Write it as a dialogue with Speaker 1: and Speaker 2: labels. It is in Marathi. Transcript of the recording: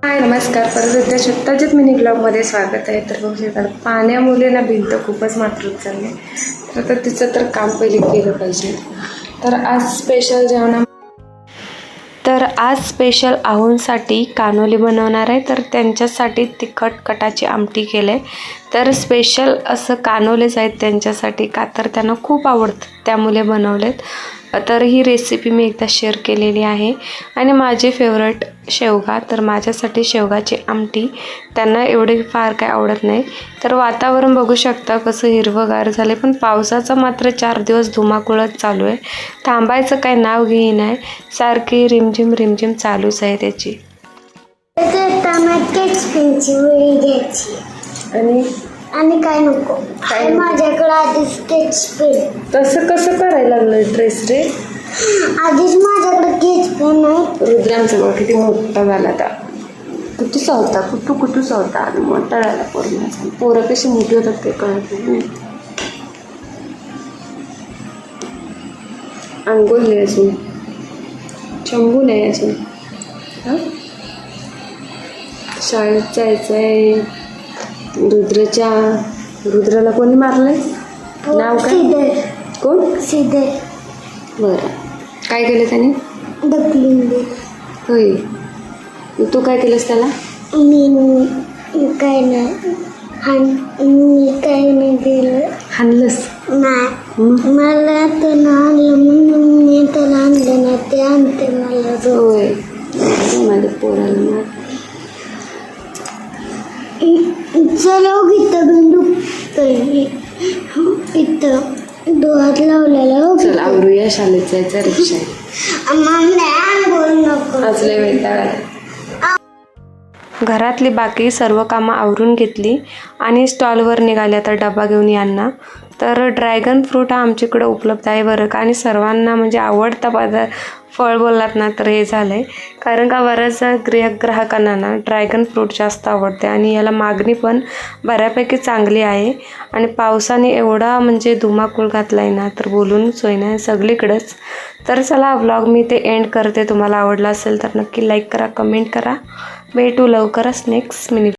Speaker 1: हाय नमस्कार, परत एकदा स्वतःच्याच मिनी ब्लॉगमध्ये स्वागत आहे. तर बघू शकता पाण्यामुळे ना भिंत खूपच मातृत चालली. तर तिचं तर काम पहिले केलं पाहिजे. तर आज स्पेशल आहूंसाठी कानोली बनवणार आहे. तर त्यांच्यासाठी तिखट कटाची आमटी केलं आहे. तर स्पेशल असं कानोलेच आहेत त्यांच्यासाठी, का तर त्यांना खूप आवडतं त्यामुळे बनवलेत. तर ही रेसिपी मी एकदा शेअर केलेली आहे. आणि माझे फेवरेट शेवगा, तर माझ्यासाठी शेवगाची आमटी. त्यांना एवढे फार काय आवडत नाही. तर वातावरण बघू शकता कसं हिरवंगार झाले, पण पावसाचा मात्र 4 दिवस धुमाकूळच चालू आहे. थांबायचं काय नाव घेईन आहे, सारखी रिमझिम रिमझिम चालूच आहे त्याची.
Speaker 2: आणि काय नको काय माझ्याकडे आधीच स्केच पेन.
Speaker 1: तसं कसं करायला लागलं ड्रेस रे?
Speaker 2: आधीच माझ्याकडे स्केच पेन आहे.
Speaker 1: रुद्रांचा बघ किती मोठा झाला आता. कुठू सावता आणि मोठा झाला पूर्ण. पोरं कशी मोठी होतात ते कळत नाही. अंघोळ नाही असून, चंबू नाही असून. शाळेत जायचं आहे. रुद्राला कोणी मारलंय? नाव काय? कोण?
Speaker 2: सिद्धे.
Speaker 1: बरं, काय केलं त्याने?
Speaker 2: ढकलून.
Speaker 1: होय, तू काय केलंस त्याला?
Speaker 2: मी काय नाही केलं.
Speaker 1: हाणलंस?
Speaker 2: नाही, मला त्यानं आणलं म्हणून मी त्याला आणलं ना. ते आणते मला.
Speaker 1: होय, माझ्या पोराला मार.
Speaker 2: चला इथं इथं डोळ्यात लावलेलं.
Speaker 1: चल आवरूया, शाळेत जायचं, रिक्षा आज लय वैताग आला. घरातली बाकी सर्व कामं आवरून घेतली आणि स्टॉलवर निघाले आता डबा घेऊन यांना. तर ड्रॅगन फ्रूट हा आमच्याकडे उपलब्ध आहे बरं का. आणि सर्वांना म्हणजे आवडता पदार्थ फळ बोललात ना तर हे झालं आहे. कारण का बऱ्याच ग्राहकांना ना ड्रॅगन फ्रूट जास्त आवडते आणि याला मागणी पण बऱ्यापैकी चांगली आहे. आणि पावसाने एवढा म्हणजे धुमाकूळ घातला आहे ना, तर बोलून सोय नाही सगळीकडेच. तर चला व्लॉग मी ते एंड करते. तुम्हाला आवडला असेल तर नक्की लाईक करा, कमेंट करा. भेटू लवकरच नेक्स्ट मिनी